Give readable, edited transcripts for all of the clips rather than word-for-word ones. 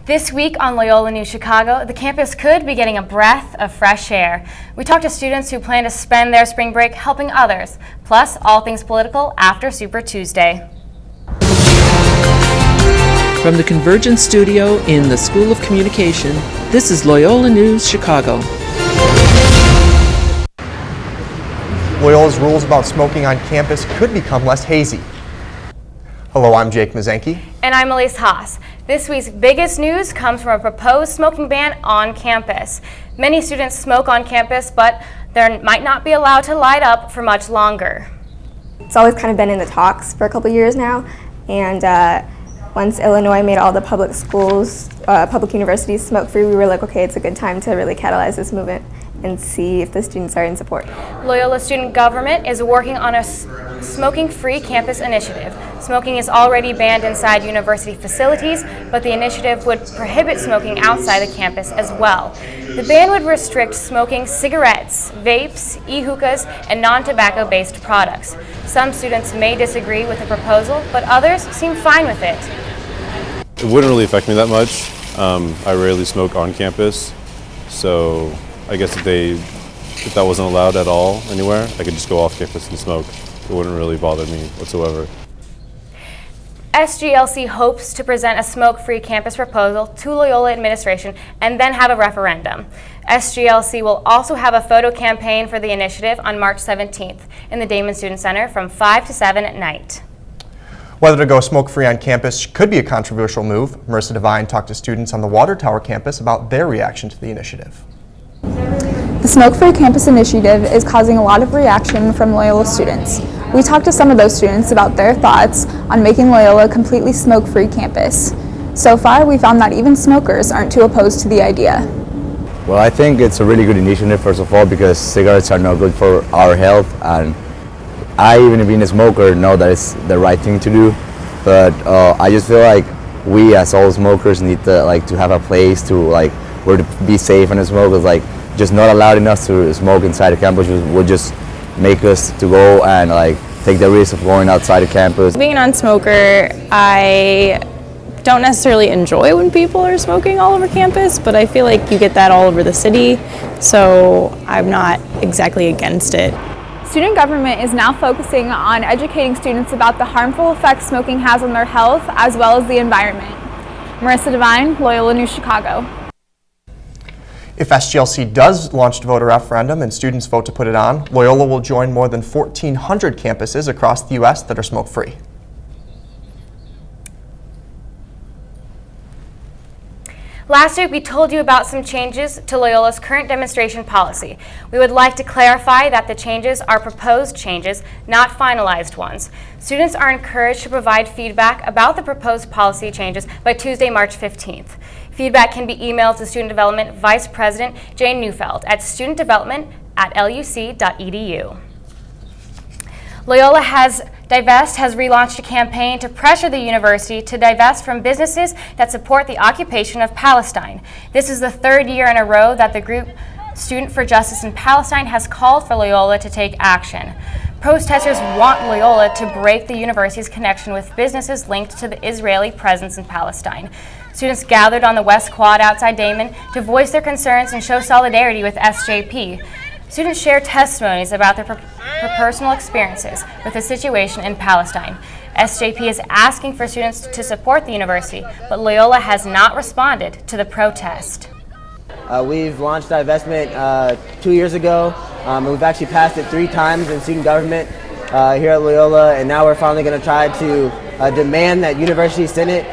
This week on Loyola News Chicago, the campus could be getting a breath of fresh air. We talked to students who plan to spend their spring break helping others, plus all things political after Super Tuesday. From the Convergence Studio in the School of Communication, this is Loyola News Chicago. Loyola's rules about smoking on campus could become less hazy. Hello, I'm Jake Mazanke. And I'm Elise Haas. This week's biggest news comes from a proposed smoking ban on campus. Many students smoke on campus, but they might not be allowed to light up for much longer. It's always kind of been in the talks for a couple years now, and once Illinois made all the public schools, public universities smoke-free, we were like, okay, it's a good time to really catalyze this movement and see if the students are in support. Loyola student government is working on a smoking-free campus initiative. Smoking is already banned inside university facilities, but the initiative would prohibit smoking outside the campus as well. The ban would restrict smoking cigarettes, vapes, e-hookahs, and non-tobacco based products. Some students may disagree with the proposal, but others seem fine with it. It wouldn't really affect me that much. I rarely smoke on campus, so I guess if that wasn't allowed at all anywhere, I could just go off campus and smoke. It wouldn't really bother me whatsoever. SGLC hopes to present a smoke-free campus proposal to Loyola administration and then have a referendum. SGLC will also have a photo campaign for the initiative on March 17th in the Damon Student Center from 5 to 7 at night. Whether to go smoke-free on campus could be a controversial move. Marissa Devine talked to students on the Water Tower campus about their reaction to the initiative. The Smoke-Free Campus Initiative is causing a lot of reaction from Loyola students. We talked to some of those students about their thoughts on making Loyola a completely smoke-free campus. So far, we found that even smokers aren't too opposed to the idea. Well, I think it's a really good initiative, first of all, because cigarettes are not good for our health, and I, even being a smoker, know that it's the right thing to do. But I just feel like we, as all smokers, need to have a place to where to be safe and smoke. Is just not allowing us to smoke inside the campus would just make us to go and take the risk of going outside the campus. Being a non-smoker, I don't necessarily enjoy when people are smoking all over campus, but I feel like you get that all over the city, so I'm not exactly against it. Student government is now focusing on educating students about the harmful effects smoking has on their health as well as the environment. Marissa Devine, Loyola News Chicago. If SGLC does launch a voter referendum and students vote to put it on, Loyola will join more than 1,400 campuses across the U.S. that are smoke-free. Last week, we told you about some changes to Loyola's current demonstration policy. We would like to clarify that the changes are proposed changes, not finalized ones. Students are encouraged to provide feedback about the proposed policy changes by Tuesday, March 15th. Feedback can be emailed to Student Development Vice President Jane Neufeld at studentdevelopment@luc.edu. Loyola has relaunched a campaign to pressure the university to divest from businesses that support the occupation of Palestine. This is the third year in a row that the group Student for Justice in Palestine has called for Loyola to take action. Protesters want Loyola to break the university's connection with businesses linked to the Israeli presence in Palestine. Students gathered on the West Quad outside Damon to voice their concerns and show solidarity with SJP. Students share testimonies about their personal experiences with the situation in Palestine. SJP is asking for students to support the university, but Loyola has not responded to the protest. We've launched divestment 2 years ago. We've actually passed it 3 times in student government here at Loyola, and now we're finally going to try to demand that University Senate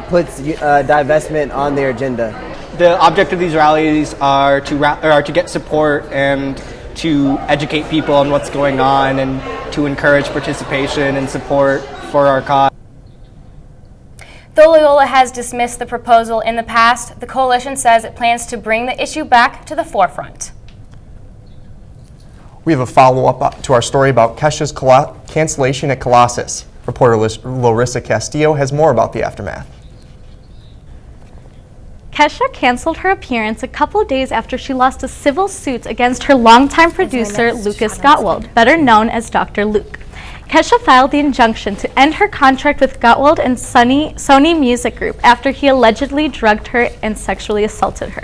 puts divestment on their agenda. The object of these rallies are to get support and to educate people on what's going on and to encourage participation and support for our cause. Though Loyola has dismissed the proposal in the past, the coalition says it plans to bring the issue back to the forefront. We have a follow-up to our story about Kesha's cancellation at Colossus. Reporter Larissa Castillo has more about the aftermath. Kesha canceled her appearance a couple days after she lost a civil suit against her longtime producer, Lucas Gottwald, better known as Dr. Luke. Kesha filed the injunction to end her contract with Gottwald and Sony Music Group after he allegedly drugged her and sexually assaulted her.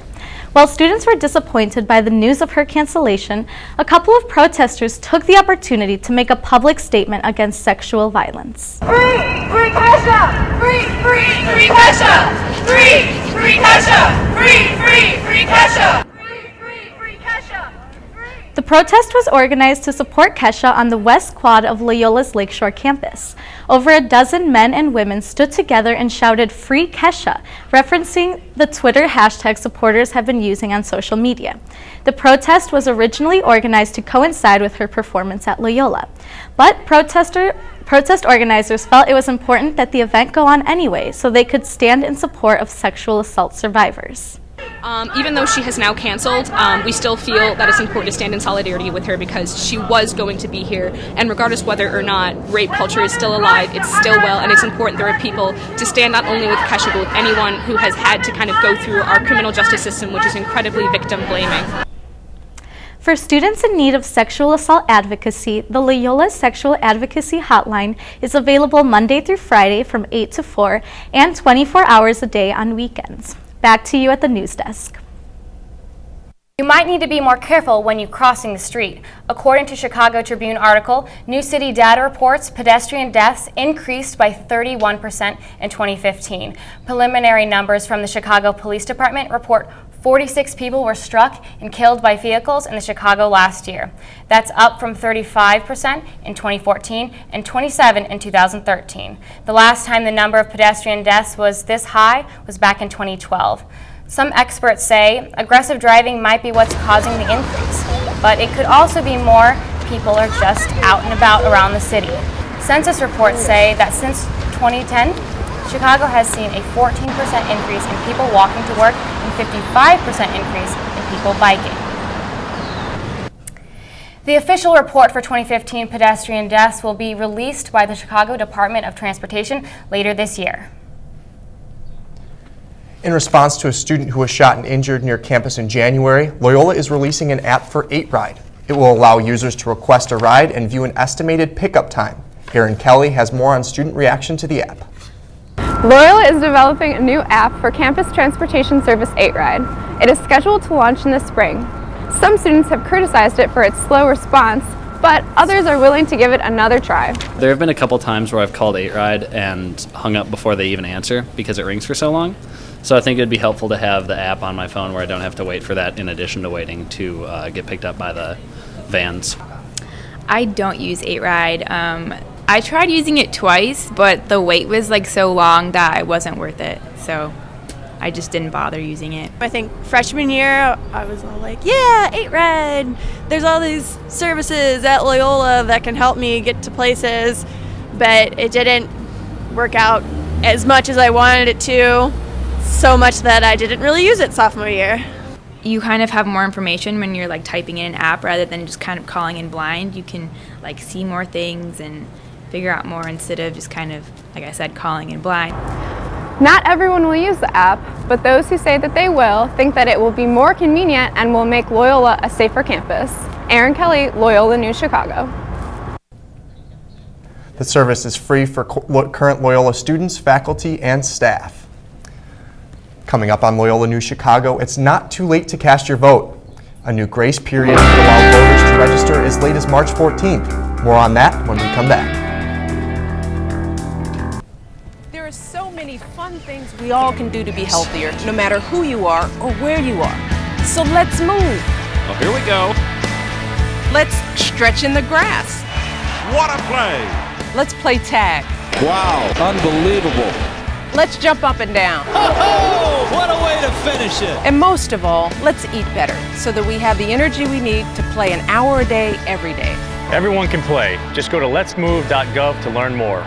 While students were disappointed by the news of her cancellation, a couple of protesters took the opportunity to make a public statement against sexual violence. Free! Free Kesha! Free! Free! Free Kesha! Free! Free Kesha! Free! Free! Free Kesha! Free! Free! Free Kesha! The protest was organized to support Kesha on the west quad of Loyola's Lakeshore campus. Over a dozen men and women stood together and shouted "Free Kesha," referencing the Twitter hashtag supporters have been using on social media. The protest was originally organized to coincide with her performance at Loyola, but protest organizers felt it was important that the event go on anyway so they could stand in support of sexual assault survivors. Even though she has now canceled, we still feel that it's important to stand in solidarity with her because she was going to be here, and regardless whether or not rape culture is still alive, it's still well, and it's important there are people to stand not only with Kesha but with anyone who has had to kind of go through our criminal justice system, which is incredibly victim blaming. For students in need of sexual assault advocacy, the Loyola Sexual Advocacy Hotline is available Monday through Friday from 8 to 4 and 24 hours a day on weekends. Back to you at the news desk. You might need to be more careful when you're crossing the street. According to Chicago Tribune article, New City data reports pedestrian deaths increased by 31% in 2015. Preliminary numbers from the Chicago Police Department report 46 people were struck and killed by vehicles in the Chicago last year. That's up from 35% in 2014 and 27% in 2013. The last time the number of pedestrian deaths was this high was back in 2012. Some experts say aggressive driving might be what's causing the increase, but it could also be more people are just out and about around the city. Census reports say that since 2010, Chicago has seen a 14% increase in people walking to work and 55% increase in people biking. The official report for 2015 pedestrian deaths will be released by the Chicago Department of Transportation later this year. In response to a student who was shot and injured near campus in January, Loyola is releasing an app for 8Ride. It will allow users to request a ride and view an estimated pickup time. Aaron Kelly has more on student reaction to the app. Loyola is developing a new app for campus transportation service 8Ride. It is scheduled to launch in the spring. Some students have criticized it for its slow response, but others are willing to give it another try. There have been a couple times where I've called 8Ride and hung up before they even answer because it rings for so long. So I think it'd be helpful to have the app on my phone where I don't have to wait for that in addition to waiting to get picked up by the vans. I don't use 8Ride. I tried using it twice, but the wait was like so long that it wasn't worth it. So I just didn't bother using it. I think freshman year, I was all like, yeah, 8Ride. There's all these services at Loyola that can help me get to places, but it didn't work out as much as I wanted it to, so much that I didn't really use it sophomore year. You kind of have more information when you're like typing in an app rather than just kind of calling in blind. You can like see more things and figure out more instead of just kind of, like I said, calling in blind. Not everyone will use the app, but those who say that they will think that it will be more convenient and will make Loyola a safer campus. Aaron Kelly, Loyola News Chicago. The service is free for current Loyola students, faculty, and staff. Coming up on Loyola News Chicago, it's not too late to cast your vote. A new grace period to allow voters to register as late as March 14th. More on that when we come back. There are so many fun things we all can do to be healthier, no matter who you are or where you are. So let's move. Oh, here we go. Let's stretch in the grass. What a play! Let's play tag. Wow, unbelievable. Let's jump up and down. Oh, what a way to finish it. And most of all, let's eat better so that we have the energy we need to play an hour a day, every day. Everyone can play. Just go to letsmove.gov to learn more.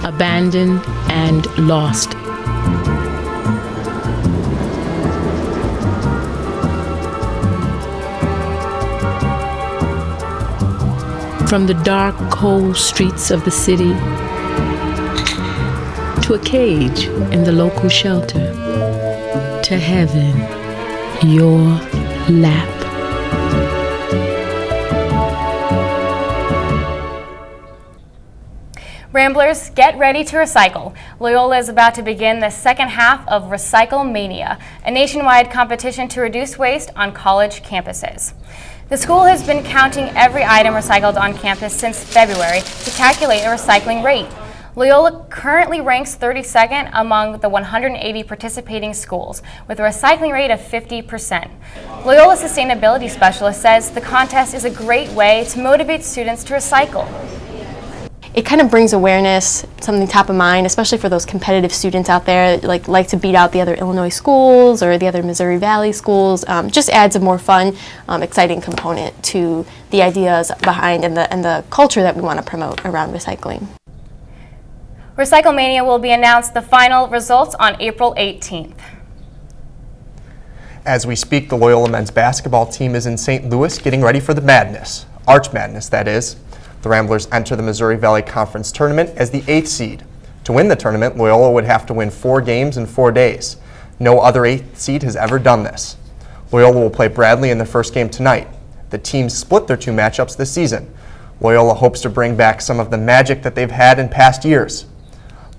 Abandoned and lost. From the dark, cold streets of the city to a cage in the local shelter, to heaven, your lap. Ramblers, get ready to recycle. Loyola is about to begin the second half of Recycle Mania, a nationwide competition to reduce waste on college campuses. The school has been counting every item recycled on campus since February to calculate a recycling rate. Loyola currently ranks 32nd among the 180 participating schools, with a recycling rate of 50%. Loyola Sustainability Specialist says the contest is a great way to motivate students to recycle. It kind of brings awareness, something top of mind, especially for those competitive students out there that like to beat out the other Illinois schools or the other Missouri Valley schools. Just adds a more fun, exciting component to the ideas behind and the culture that we want to promote around recycling. Recycle Mania will be announced the final results on April 18th. As we speak, the Loyola men's basketball team is in St. Louis getting ready for the madness, Arch Madness that is. The Ramblers enter the Missouri Valley Conference Tournament as the 8th seed. To win the tournament, Loyola would have to win 4 games in 4 days. No other 8th seed has ever done this. Loyola will play Bradley in the first game tonight. The teams split their 2 matchups this season. Loyola hopes to bring back some of the magic that they've had in past years.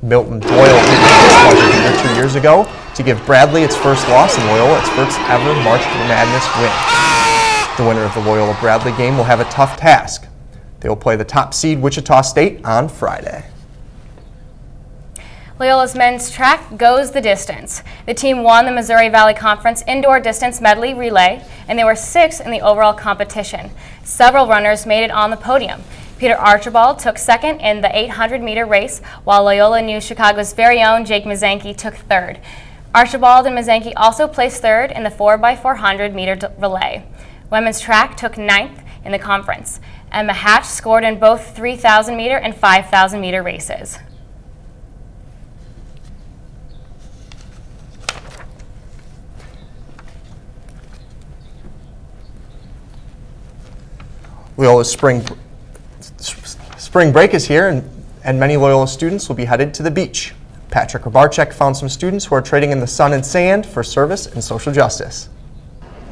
Milton Doyle did this 2 years ago to give Bradley its first loss and Loyola its first ever March Madness win. The winner of the Loyola-Bradley game will have a tough task. They will play the top seed Wichita State on Friday. Loyola's men's track goes the distance. The team won the Missouri Valley Conference Indoor Distance Medley Relay, and they were 6th in the overall competition. Several runners made it on the podium. Peter Archibald took 2nd in the 800-meter race, while Loyola News Chicago's very own Jake Mazanke took 3rd. Archibald and Mazanke also placed 3rd in the 4x400-meter relay. Women's track took 9th in the conference. Emma Hatch scored in both 3,000-meter and 5,000-meter races. Loyola's spring break is here, and many Loyola students will be headed to the beach. Patrick Rabarchek found some students who are trading in the sun and sand for service and social justice.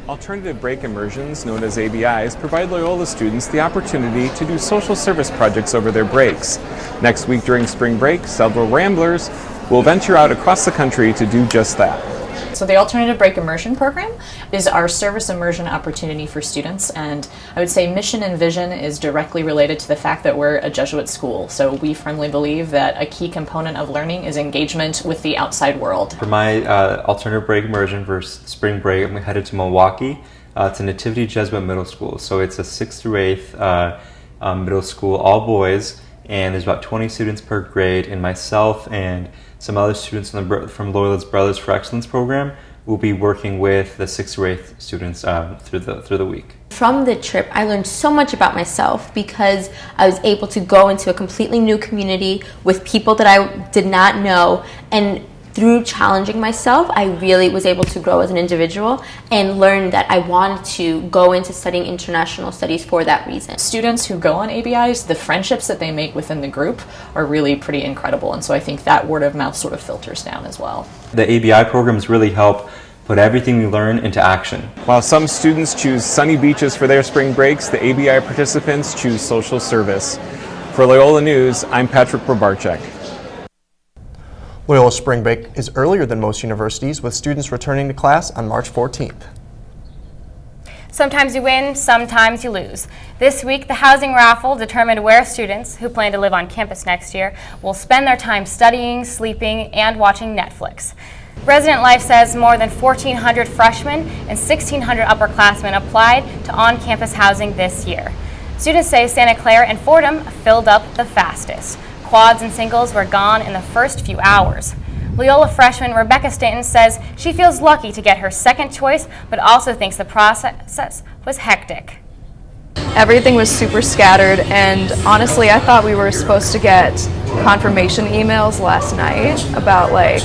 Alternative break immersions, known as ABIs, provide Loyola students the opportunity to do social service projects over their breaks. Next week during spring break, several Ramblers will venture out across the country to do just that. So the Alternative Break Immersion Program is our service immersion opportunity for students, and I would say mission and vision is directly related to the fact that we're a Jesuit school. So we firmly believe that a key component of learning is engagement with the outside world. For my Alternative Break Immersion for spring break, I'm headed to Milwaukee to Nativity Jesuit Middle School. So it's a 6th through 8th middle school, all boys, and there's about 20 students per grade, and myself and some other students from Loyola's Brothers for Excellence program will be working with the 6th through 8th students through the week. From the trip, I learned so much about myself because I was able to go into a completely new community with people that I did not know, and through challenging myself, I really was able to grow as an individual and learn that I wanted to go into studying international studies for that reason. Students who go on ABIs, the friendships that they make within the group are really pretty incredible, and so I think that word of mouth sort of filters down as well. The ABI programs really help put everything we learn into action. While some students choose sunny beaches for their spring breaks, the ABI participants choose social service. For Loyola News, I'm Patrick Probarchek. Loyola spring break is earlier than most universities, with students returning to class on March 14th. Sometimes you win, sometimes you lose. This week, the housing raffle determined where students who plan to live on campus next year will spend their time studying, sleeping, and watching Netflix. Resident Life says more than 1,400 freshmen and 1,600 upperclassmen applied to on-campus housing this year. Students say Santa Clara and Fordham filled up the fastest. Quads and singles were gone in the first few hours. Loyola freshman Rebecca Stanton says she feels lucky to get her second choice, but also thinks the process was hectic. Everything was super scattered, and honestly, I thought we were supposed to get confirmation emails last night about, like,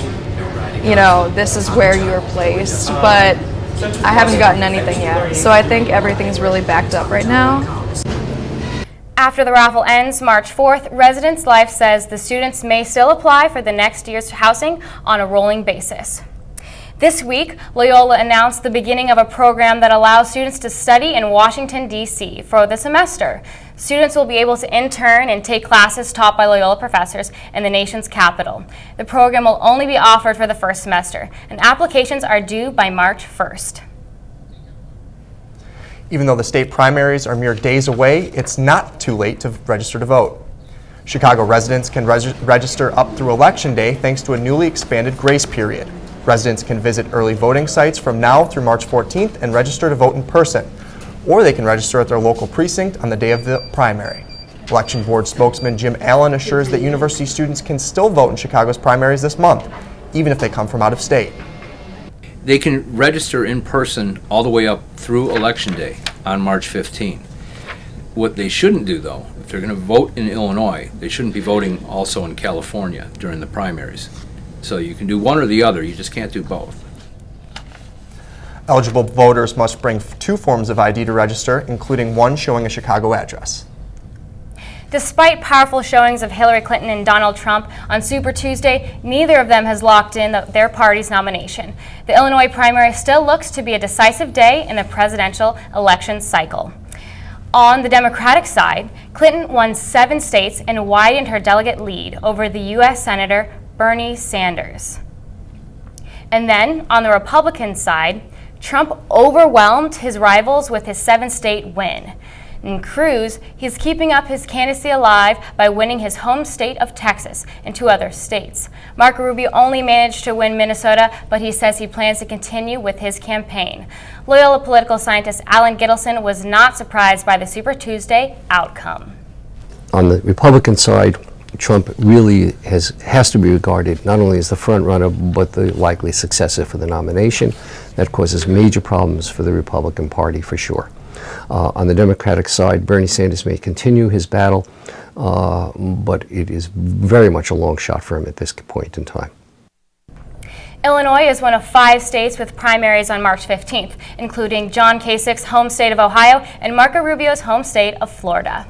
you know, this is where you were placed, but I haven't gotten anything yet. So I think everything's really backed up right now. After the raffle ends March 4th, Residence Life says the students may still apply for the next year's housing on a rolling basis. This week, Loyola announced the beginning of a program that allows students to study in Washington, D.C. for the semester. Students will be able to intern and take classes taught by Loyola professors in the nation's capital. The program will only be offered for the first semester, and applications are due by March 1st. Even though the state primaries are mere days away, it's not too late to register to vote. Chicago residents can register up through Election Day thanks to a newly expanded grace period. Residents can visit early voting sites from now through March 14th and register to vote in person, or they can register at their local precinct on the day of the primary. Election Board spokesman Jim Allen assures that university students can still vote in Chicago's primaries this month, even if they come from out of state. They can register in person all the way up through Election Day on March 15. What they shouldn't do, though, if they're going to vote in Illinois, they shouldn't be voting also in California during the primaries. So you can do one or the other, you just can't do both. Eligible voters must bring 2 forms of ID to register, including one showing a Chicago address. Despite powerful showings of Hillary Clinton and Donald Trump on Super Tuesday, neither of them has locked in their party's nomination. The Illinois primary still looks to be a decisive day in the presidential election cycle. On the Democratic side, Clinton won 7 states and widened her delegate lead over the U.S. Senator Bernie Sanders. And then, on the Republican side, Trump overwhelmed his rivals with his 7-state win. In Cruz, he's keeping up his candidacy alive by winning his home state of Texas and 2 other states. Marco Rubio only managed to win Minnesota, but he says he plans to continue with his campaign. Loyola political scientist Alan Gittleson was not surprised by the Super Tuesday outcome. On the Republican side, Trump really has to be regarded not only as the front runner, but the likely successor for the nomination. That causes major problems for the Republican Party for sure. On the Democratic side, Bernie Sanders may continue his battle, but it is very much a long shot for him at this point in time. Illinois is one of 5 states with primaries on March 15th, including John Kasich's home state of Ohio and Marco Rubio's home state of Florida.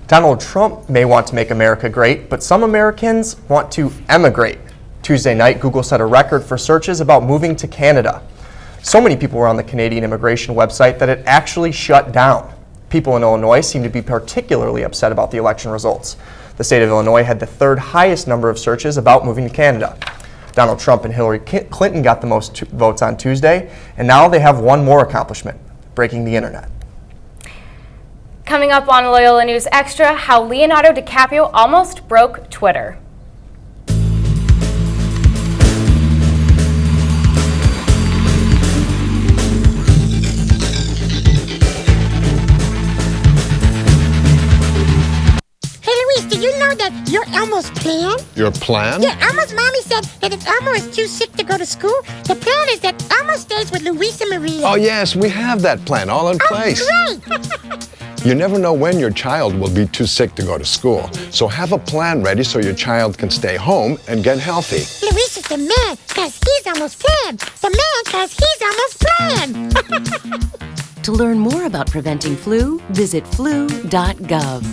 Donald Trump may want to make America great, but some Americans want to emigrate. Tuesday night, Google set a record for searches about moving to Canada. So many people were on the Canadian immigration website that it actually shut down. People in Illinois seem to be particularly upset about the election results. The state of Illinois had the 3rd highest number of searches about moving to Canada. Donald Trump and Hillary Clinton got the most votes on Tuesday, and now they have one more accomplishment, breaking the internet. Coming up on Loyola News Extra, how Leonardo DiCaprio almost broke Twitter. Did you know that you're Elmo's plan? Your plan? Yeah, Elmo's mommy said that if Elmo is too sick to go to school, the plan is that Elmo stays with Luisa Maria. Oh, yes, we have that plan all in place. Great! You never know when your child will be too sick to go to school. So have a plan ready so your child can stay home and get healthy. Luisa's the man, because he's Elmo's plan. The man, because he's Elmo's plan. To learn more about preventing flu, visit flu.gov.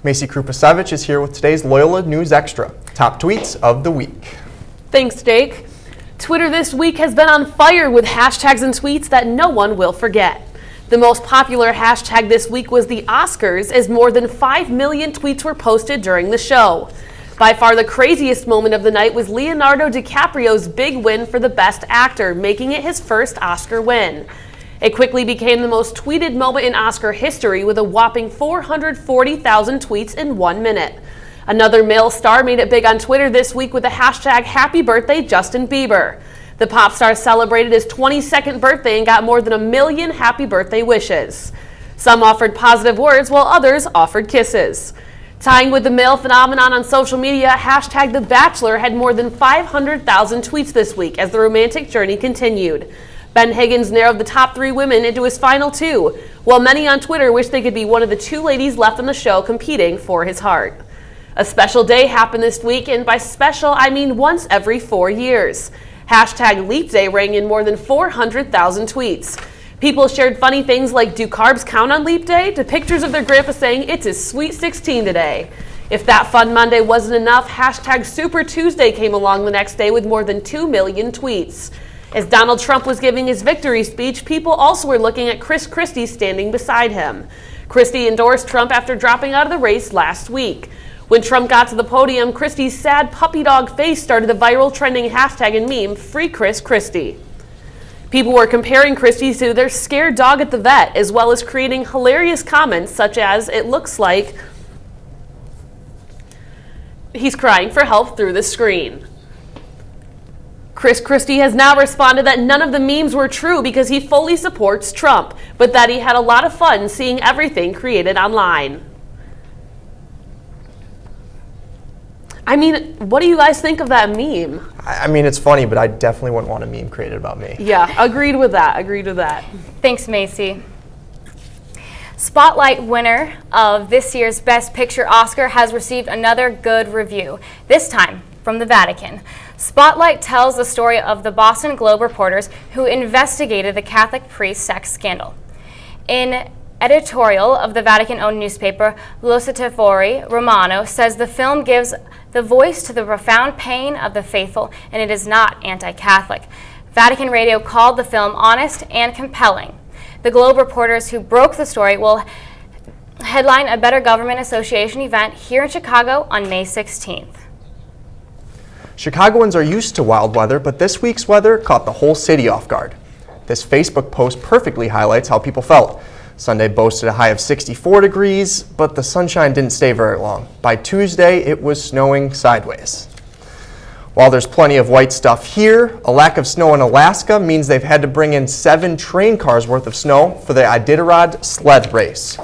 Macy Krupasevich is here with today's Loyola News Extra, top tweets of the week. Thanks, Jake. Twitter this week has been on fire with hashtags and tweets that no one will forget. The most popular hashtag this week was the Oscars, as more than 5 million tweets were posted during the show. By far the craziest moment of the night was Leonardo DiCaprio's big win for the Best Actor, making it his first Oscar win. It quickly became the most tweeted moment in Oscar history with a whopping 440,000 tweets in 1 minute. Another male star made it big on Twitter this week with the hashtag Happy Birthday Justin Bieber. The pop star celebrated his 22nd birthday and got more than 1 million happy birthday wishes. Some offered positive words while others offered kisses. Tying with the male phenomenon on social media, hashtag The Bachelor had more than 500,000 tweets this week as the romantic journey continued. Ben Higgins narrowed the top 3 women into his final 2, while many on Twitter wish they could be one of the 2 ladies left on the show competing for his heart. A special day happened this week, and by special, I mean once every 4 years. Hashtag Leap Day rang in more than 400,000 tweets. People shared funny things like, do carbs count on Leap Day? To pictures of their grandpa saying, it's his sweet 16 today. If that fun Monday wasn't enough, hashtag Super Tuesday came along the next day with more than 2 million tweets. As Donald Trump was giving his victory speech, people also were looking at Chris Christie standing beside him. Christie endorsed Trump after dropping out of the race last week. When Trump got to the podium, Christie's sad puppy dog face started the viral trending hashtag and meme, Free Chris Christie. People were comparing Christie to their scared dog at the vet, as well as creating hilarious comments such as, it looks like he's crying for help through the screen. Chris Christie has now responded that none of the memes were true because he fully supports Trump, but that he had a lot of fun seeing everything created online. I mean, what do you guys think of that meme? I mean, it's funny, but I definitely wouldn't want a meme created about me. Yeah, agreed with that. Thanks, Macy. Spotlight winner of this year's Best Picture Oscar has received another good review, this time from the Vatican. Spotlight tells the story of the Boston Globe reporters who investigated the Catholic priest sex scandal. In editorial of the Vatican-owned newspaper L'Osservatore Romano says the film gives the voice to the profound pain of the faithful, and it is not anti-Catholic. Vatican Radio called the film honest and compelling. The Globe reporters who broke the story will headline a Better Government Association event here in Chicago on May 16th. Chicagoans are used to wild weather, but this week's weather caught the whole city off guard. This Facebook post perfectly highlights how people felt. Sunday boasted a high of 64 degrees, but the sunshine didn't stay very long. By Tuesday, it was snowing sideways. While there's plenty of white stuff here, a lack of snow in Alaska means they've had to bring in 7 train cars worth of snow for the Iditarod sled race.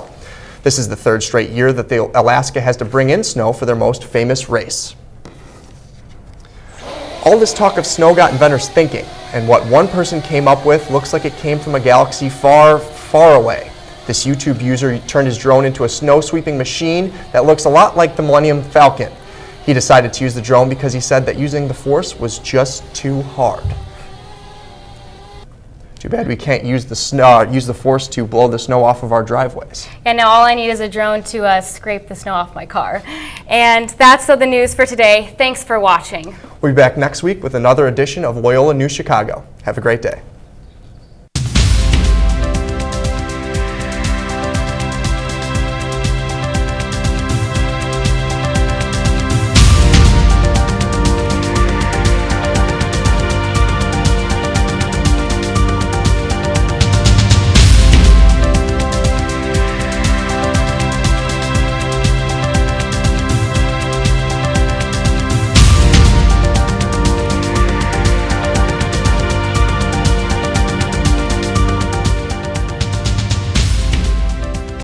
This is the 3rd straight year that Alaska has to bring in snow for their most famous race. All this talk of snow got inventors thinking, and what one person came up with looks like it came from a galaxy far, far away. This YouTube user turned his drone into a snow-sweeping machine that looks a lot like the Millennium Falcon. He decided to use the drone because he said that using the Force was just too hard. Too bad we can't use the Force to blow the snow off of our driveways. And now all I need is a drone to scrape the snow off my car. And that's the news for today. Thanks for watching. We'll be back next week with another edition of Loyola News Chicago. Have a great day.